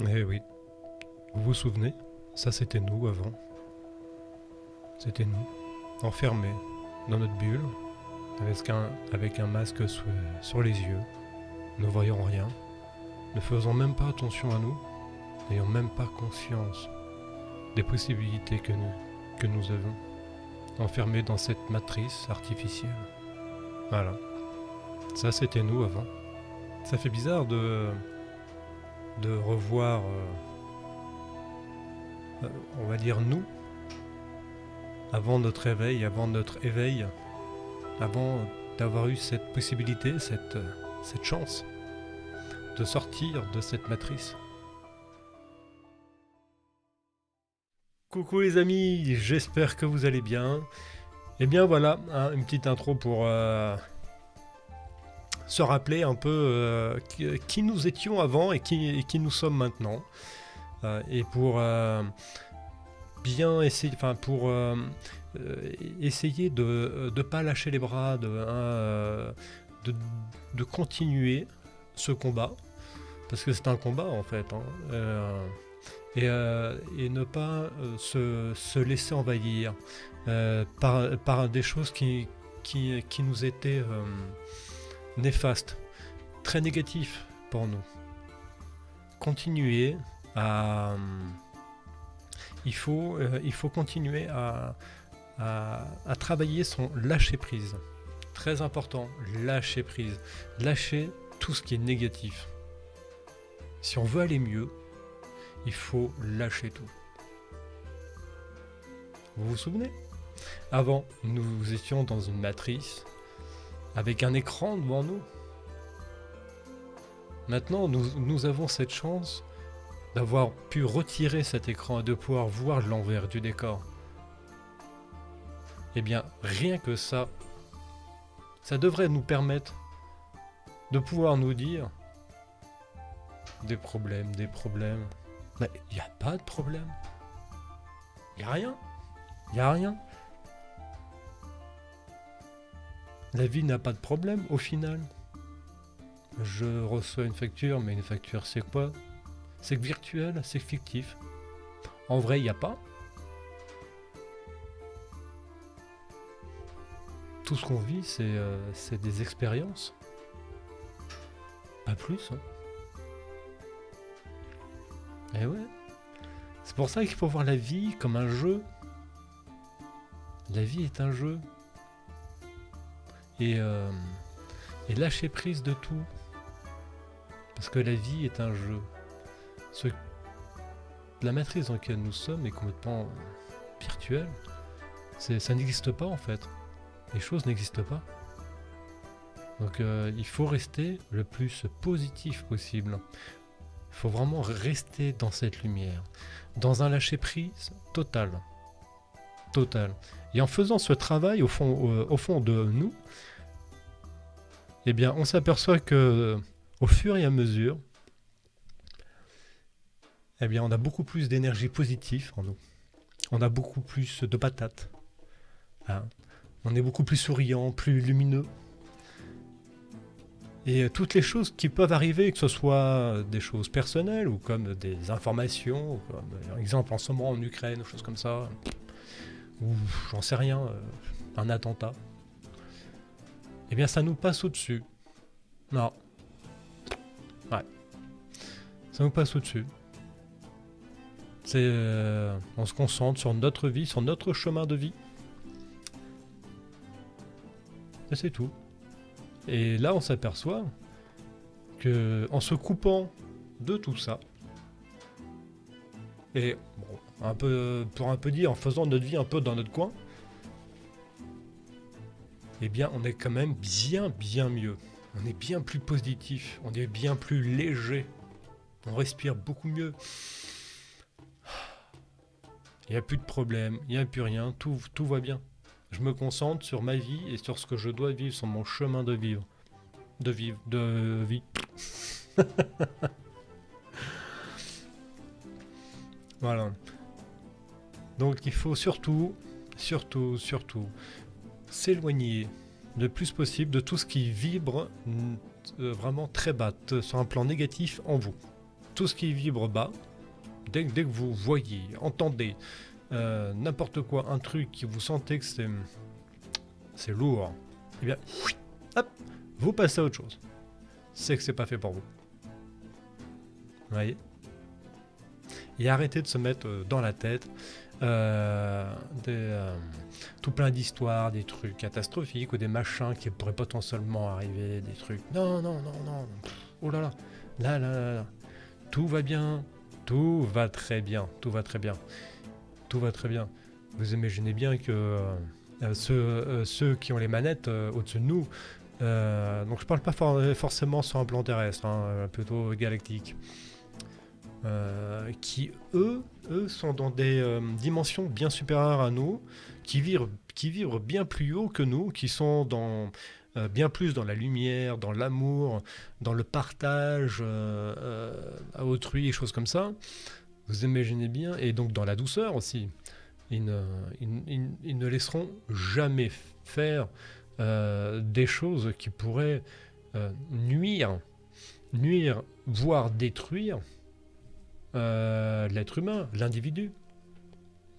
Eh oui, vous vous souvenez? Ça c'était nous avant. C'était nous, enfermés dans notre bulle, avec un masque sur les yeux, ne voyant rien, ne faisant même pas attention à nous, n'ayant même pas conscience des possibilités que nous avons, enfermés dans cette matrice artificielle. Voilà, ça c'était nous avant. Ça fait bizarre de revoir, on va dire nous, avant notre éveil, avant d'avoir eu cette possibilité, cette chance de sortir de cette matrice. Coucou les amis, j'espère que vous allez bien. Et bien voilà, hein, une petite intro pour se rappeler un peu qui nous étions avant et qui nous sommes maintenant. Et pour bien essayer, enfin pour essayer de ne pas lâcher les bras, de, de continuer ce combat, parce que c'est un combat en fait, hein, et ne pas se laisser envahir par des choses qui nous étaient néfastes, très négatifs pour nous. Continuer à... il faut continuer à travailler son lâcher-prise. Très important, lâcher-prise. Lâcher tout ce qui est négatif. Si on veut aller mieux, il faut lâcher tout. Vous vous souvenez? Avant, nous étions dans une matrice avec un écran devant nous. Maintenant, nous avons cette chance d'avoir pu retirer cet écran et de pouvoir voir l'envers du décor. Eh bien, rien que ça devrait nous permettre de pouvoir nous dire des problèmes. Mais il n'y a pas de problème. Il n'y a rien. La vie n'a pas de problème au final. Je reçois une facture, mais une facture c'est quoi? C'est virtuel, c'est fictif. En vrai, il n'y a pas. Tout ce qu'on vit, c'est des expériences. Pas plus. Hein. Et ouais. C'est pour ça qu'il faut voir la vie comme un jeu. La vie est un jeu. Et lâcher prise de tout. Parce que la vie est un jeu. La matrice dans laquelle nous sommes est complètement virtuelle. Ça n'existe pas en fait. Les choses n'existent pas. Donc il faut rester le plus positif possible. Il faut vraiment rester dans cette lumière. Dans un lâcher-prise total. Et en faisant ce travail au fond de nous, eh bien on s'aperçoit que au fur et à mesure, eh bien, on a beaucoup plus d'énergie positive en nous. On a beaucoup plus de patates. Hein. On est beaucoup plus souriant, plus lumineux. Et toutes les choses qui peuvent arriver, que ce soit des choses personnelles ou comme des informations, ou comme par exemple en ce moment en Ukraine, ou choses comme ça, ou j'en sais rien, un attentat, eh bien ça nous passe au-dessus. Non. Ouais. Ça nous passe au-dessus. On se concentre sur notre vie, sur notre chemin de vie. Et c'est tout. Et là, on s'aperçoit que en se coupant de tout ça, et bon, pour un peu dire, en faisant notre vie un peu dans notre coin, eh bien, on est quand même bien mieux. On est bien plus positif, on est bien plus léger, on respire beaucoup mieux. Il n'y a plus de problème, il n'y a plus rien, tout va bien. Je me concentre sur ma vie et sur ce que je dois vivre, sur mon chemin de vie. Voilà. Donc il faut surtout s'éloigner le plus possible de tout ce qui vibre vraiment très bas, sur un plan négatif en vous. tout ce qui vibre bas, dès que vous voyez, entendez n'importe quoi, un truc qui vous sentez que c'est lourd, eh bien, hop, vous passez à autre chose. C'est que c'est pas fait pour vous. Vous voyez? Et arrêtez de se mettre dans la tête tout plein d'histoires, des trucs catastrophiques ou des machins qui pourraient potentiellement arriver, des trucs. Non. Oh là là. Là. Tout va bien. Tout va très bien. Tout va très bien. Vous imaginez bien que ceux qui ont les manettes au-dessus de nous, donc je parle pas forcément sur un plan terrestre, plutôt galactique, qui eux sont dans des dimensions bien supérieures à nous, qui vivent bien plus haut que nous, qui sont dans bien plus dans la lumière, dans l'amour, dans le partage à autrui, et choses comme ça. Vous imaginez bien, et donc dans la douceur aussi. Ils ne laisseront jamais faire des choses qui pourraient nuire, voire détruire l'être humain, l'individu.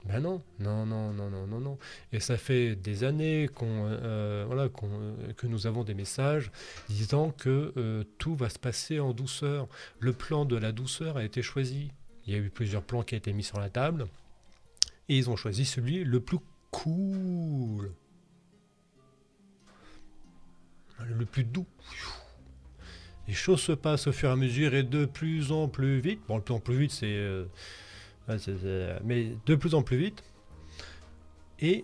Ben non. Et ça fait des années que nous avons des messages disant que tout va se passer en douceur. Le plan de la douceur a été choisi. Il y a eu plusieurs plans qui ont été mis sur la table. Et ils ont choisi celui le plus cool. Le plus doux. Les choses se passent au fur et à mesure et de plus en plus vite. Bon, de plus en plus vite, mais de plus en plus vite. Et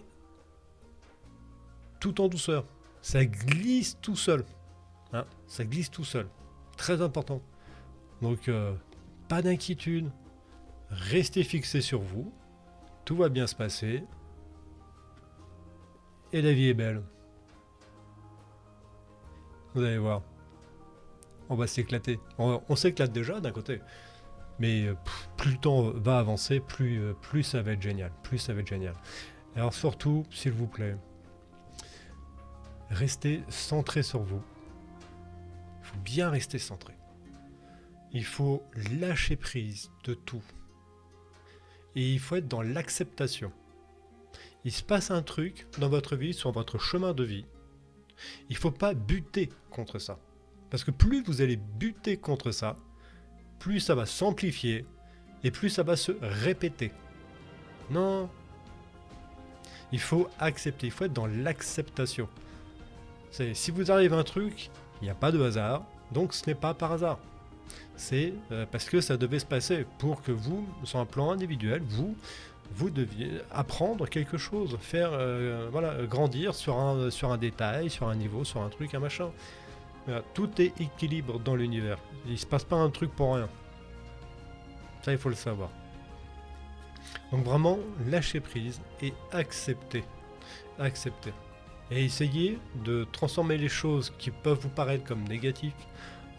tout en douceur. Ça glisse tout seul. Ça glisse tout seul. Très important. Donc, pas d'inquiétude. Restez fixés sur vous. Tout va bien se passer. Et la vie est belle. Vous allez voir. On va s'éclater. On s'éclate déjà d'un côté. Mais plus le temps va avancer, plus ça va être génial. Alors surtout, s'il vous plaît, restez centré sur vous. Il faut bien rester centré. Il faut lâcher prise de tout. Et il faut être dans l'acceptation. Il se passe un truc dans votre vie, sur votre chemin de vie. Il ne faut pas buter contre ça. Parce que plus vous allez buter contre ça, plus ça va s'amplifier et plus ça va se répéter. Non. Il faut accepter, il faut être dans l'acceptation. Si vous arrive un truc, il n'y a pas de hasard, donc ce n'est pas par hasard. C'est parce que ça devait se passer pour que vous, sur un plan individuel, vous deviez apprendre quelque chose, faire grandir sur un détail, sur un niveau, sur un truc, un machin. Tout est équilibre dans l'univers. Il ne se passe pas un truc pour rien. Ça, il faut le savoir. Donc vraiment, lâchez prise et acceptez. Et essayez de transformer les choses qui peuvent vous paraître comme négatives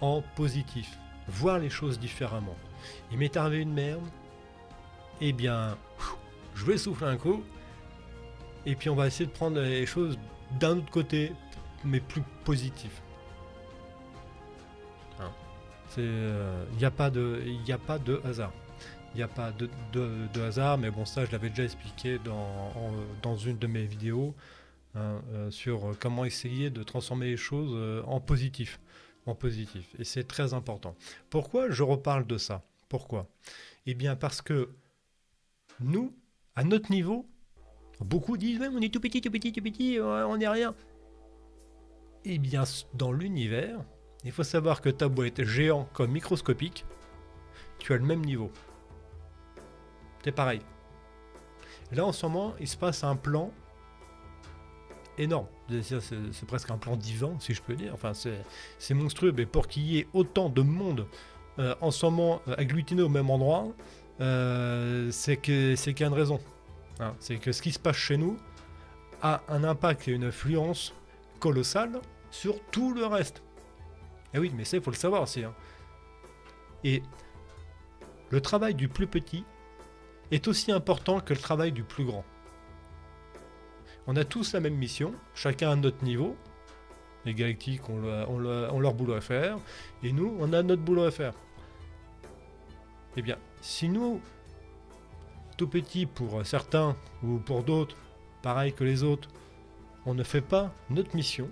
en positifs. Voir les choses différemment. Il m'est arrivé une merde. Eh bien, je vais souffler un coup. Et puis on va essayer de prendre les choses d'un autre côté, mais plus positif. Il n'y a pas de hasard. Il n'y a pas de hasard, mais bon, ça je l'avais déjà expliqué dans une de mes vidéos sur comment essayer de transformer les choses en positif. Et c'est très important. Pourquoi je reparle de ça? Pourquoi? Eh bien parce que nous, à notre niveau, beaucoup disent on est tout petit, on n'est rien. Eh bien, dans l'univers, il faut savoir que t'as beau être géant comme microscopique, tu as le même niveau. C'est pareil. Là, en ce moment, il se passe un plan énorme. C'est presque un plan divin, si je peux dire. Enfin, c'est monstrueux. Mais pour qu'il y ait autant de monde en ce moment agglutiné au même endroit, c'est qu'il y a une raison. C'est que ce qui se passe chez nous a un impact et une influence colossale sur tout le reste. Et oui, mais ça, il faut le savoir aussi. Et le travail du plus petit est aussi important que le travail du plus grand. On a tous la même mission, chacun à notre niveau. Les galactiques ont leur boulot à faire, et nous, on a notre boulot à faire. Eh bien, si nous, tout petit pour certains ou pour d'autres, pareil que les autres, on ne fait pas notre mission,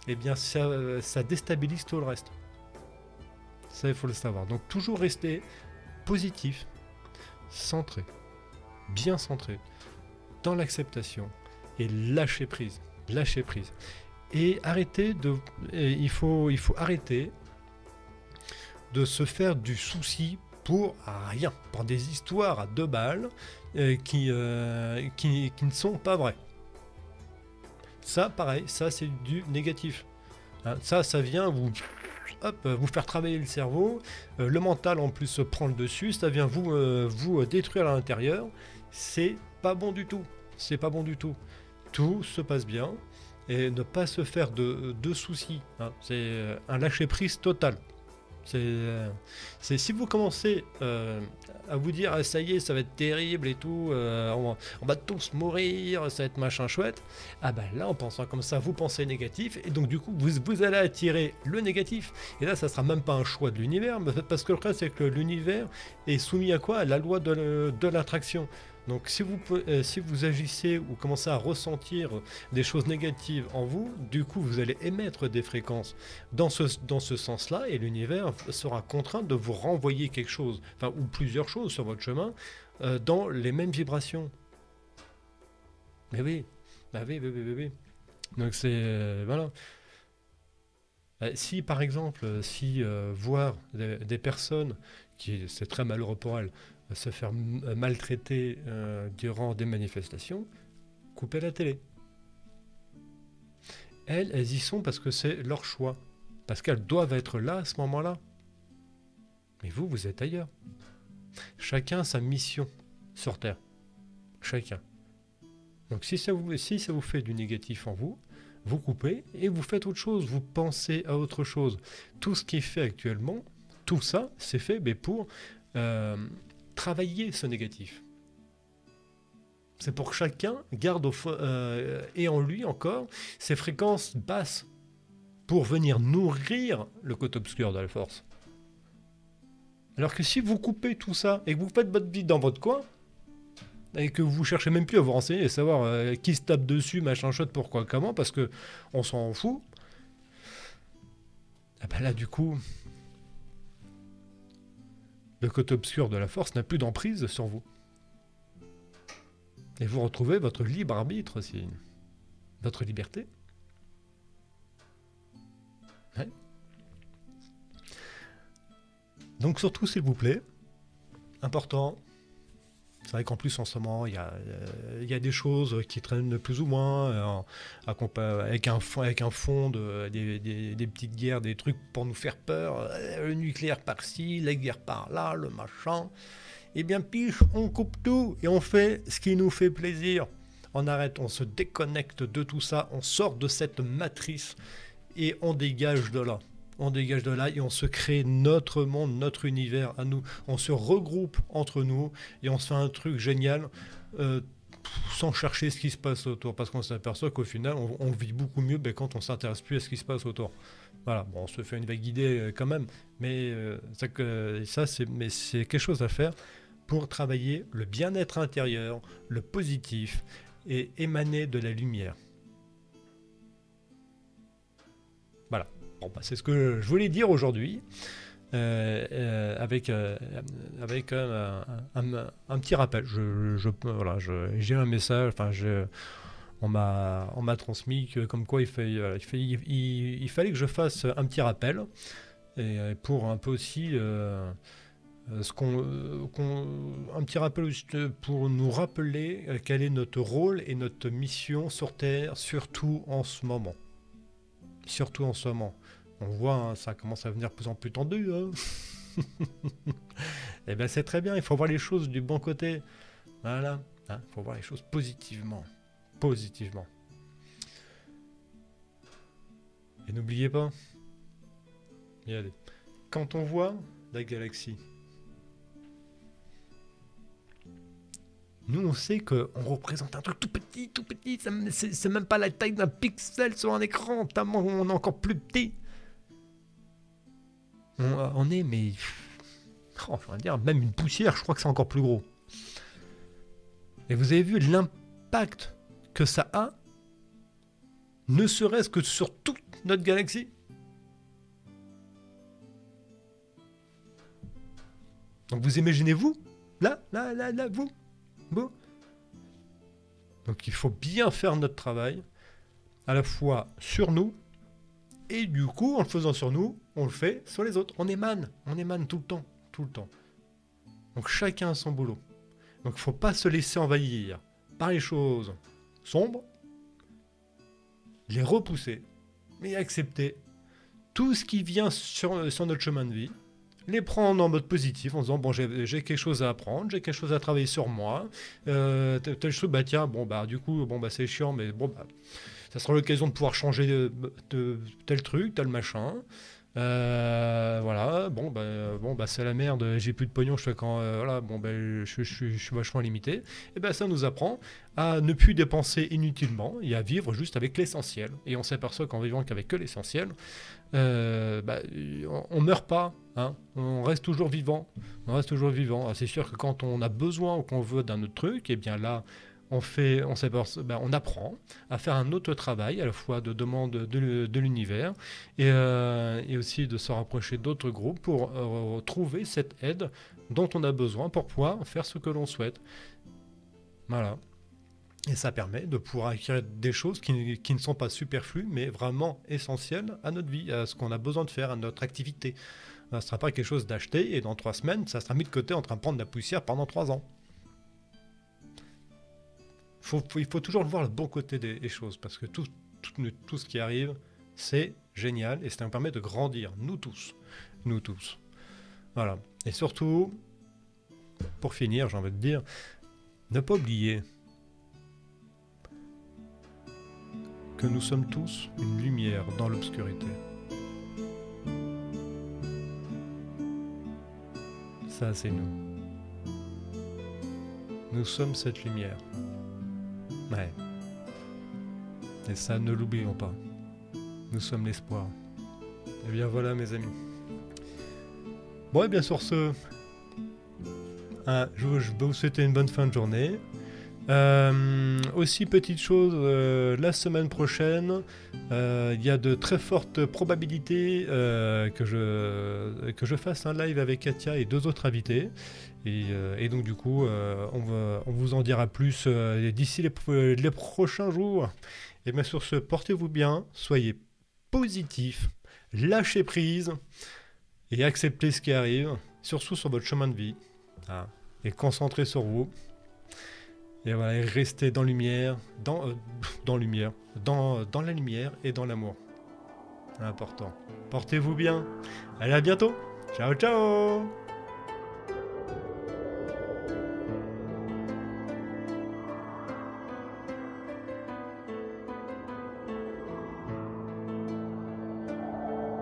eh bien ça déstabilise tout le reste. Ça, il faut le savoir. Donc toujours rester positif, centré, bien centré, dans l'acceptation et lâcher prise. Lâcher prise. Et il faut arrêter de se faire du souci pour rien, pour des histoires à 2 balles qui ne sont pas vraies. Ça, pareil, ça c'est du négatif. Hein, ça vient vous faire travailler le cerveau, le mental en plus prend le dessus, ça vient vous détruire à l'intérieur. C'est pas bon du tout. C'est pas bon du tout. Tout se passe bien et ne pas se faire de soucis. Hein, c'est un lâcher prise total. C'est si vous commencez à vous dire ah, ça y est, ça va être terrible et tout, on va tous mourir, ça va être machin chouette, ah ben là en pensant comme ça, vous pensez négatif et donc du coup vous allez attirer le négatif et là ça sera même pas un choix de l'univers parce que le problème c'est que l'univers est soumis à quoi? À la loi de l'attraction. Donc si vous agissez ou commencez à ressentir des choses négatives en vous, du coup vous allez émettre des fréquences dans ce sens-là et l'univers sera contraint de vous renvoyer quelque chose, enfin ou plusieurs choses sur votre chemin dans les mêmes vibrations. Mais oui, bah oui. Donc c'est voilà. Si par exemple, voir des personnes c'est très malheureux pour elles, se faire maltraiter durant des manifestations, coupez la télé. Elles y sont parce que c'est leur choix, parce qu'elles doivent être là à ce moment-là. Mais vous êtes ailleurs. Chacun sa mission sur Terre. Chacun. Donc si ça vous fait du négatif en vous, vous coupez et vous faites autre chose, vous pensez à autre chose. Tout ce qui est fait actuellement, tout ça, c'est fait pour travailler ce négatif. C'est pour que chacun garde et en lui encore ces fréquences basses pour venir nourrir le côté obscur de la force. Alors que si vous coupez tout ça et que vous faites votre vie dans votre coin et que vous cherchez même plus à vous renseigner et savoir qui se tape dessus, machin chouette, pourquoi, comment, parce que on s'en fout, et ben là du coup le côté obscur de la force n'a plus d'emprise sur vous. Et vous retrouvez votre libre arbitre aussi. Votre liberté. Ouais. Donc surtout, s'il vous plaît, important, c'est vrai qu'en plus en ce moment, il y a des choses qui traînent plus ou moins, avec un fond des petites guerres, des trucs pour nous faire peur, le nucléaire par-ci, la guerre par-là, le machin. Eh bien piche, on coupe tout et on fait ce qui nous fait plaisir. On arrête, on se déconnecte de tout ça, on sort de cette matrice et on dégage de là. On dégage de là et on se crée notre monde, notre univers à nous. On se regroupe entre nous et on se fait un truc génial sans chercher ce qui se passe autour. Parce qu'on s'aperçoit qu'au final, on vit beaucoup mieux quand on ne s'intéresse plus à ce qui se passe autour. Voilà, bon, on se fait une vague idée quand même, mais c'est quelque chose à faire pour travailler le bien-être intérieur, le positif et émaner de la lumière. Voilà, bon, c'est ce que je voulais dire aujourd'hui avec un petit rappel. J'ai un message, on m'a transmis que comme quoi il fallait que je fasse un petit rappel et pour un peu aussi un petit rappel pour nous rappeler quel est notre rôle et notre mission sur Terre, surtout en ce moment. Surtout en ce moment. On voit, ça commence à venir de plus en plus tendu. Hein. Et bien c'est très bien, il faut voir les choses du bon côté. Voilà, il faut voir les choses positivement. Et n'oubliez pas, regardez, quand on voit la galaxie, nous on sait qu'on représente un truc tout petit, c'est même pas la taille d'un pixel sur un écran, tellement on est encore plus petit. On est mais Oh, je vais dire, même une poussière, je crois que c'est encore plus gros. Et vous avez vu l'impact que ça a, ne serait-ce que sur toute notre galaxie. Donc vous imaginez vous, là, vous. Donc il faut bien faire notre travail, à la fois sur nous, et du coup, en le faisant sur nous, on le fait sur les autres. On émane tout le temps. Donc chacun a son boulot. Donc il ne faut pas se laisser envahir par les choses sombres, les repousser, mais accepter tout ce qui vient sur notre chemin de vie, les prendre en mode positif en disant bon j'ai quelque chose à apprendre, j'ai quelque chose à travailler sur moi, telle chose, bah tiens, bon bah du coup bon bah c'est chiant mais bon bah ça sera l'occasion de pouvoir changer de tel truc, tel machin. Voilà, bon bah c'est la merde, j'ai plus de pognon, je fais quand voilà, bon bah je suis vachement limité. Et ben ça nous apprend à ne plus dépenser inutilement et à vivre juste avec l'essentiel. Et on s'aperçoit qu'en vivant qu'avec que l'essentiel, bah, on meurt pas, hein, on reste toujours vivant. Ah, c'est sûr que quand on a besoin ou qu'on veut d'un autre truc, et bien là on apprend à faire un autre travail, à la fois de demande de l'univers et aussi de se rapprocher d'autres groupes pour trouver cette aide dont on a besoin pour pouvoir faire ce que l'on souhaite. Voilà. Et ça permet de pouvoir acquérir des choses qui ne sont pas superflues, mais vraiment essentielles à notre vie, à ce qu'on a besoin de faire, à notre activité. Ce ne sera pas quelque chose d'acheté et dans 3 semaines, ça sera mis de côté en train de prendre de la poussière pendant 3 ans. Il faut toujours voir le bon côté des choses, parce que tout ce qui arrive, c'est génial et ça nous permet de grandir, nous tous. Voilà. Et surtout, pour finir, j'ai envie de dire, ne pas oublier que nous sommes tous une lumière dans l'obscurité. Ça, c'est nous. Nous sommes cette lumière. Ouais. Et ça, ne l'oublions pas. Nous sommes l'espoir. Et bien voilà, mes amis. Bon, et bien sur ce, je vais vous souhaiter une bonne fin de journée. Aussi, petite chose, la semaine prochaine, il y a de très fortes probabilités que je fasse un live avec Katia et 2 autres invités. Et donc du coup, on vous en dira plus d'ici les prochains jours. Et bien sur ce, portez-vous bien, soyez positifs, lâchez prise et acceptez ce qui arrive, surtout sur votre chemin de vie. Hein, et concentrez sur vous. Et voilà, et restez dans la lumière et dans l'amour. C'est important. Portez-vous bien. Allez, à bientôt. Ciao, ciao.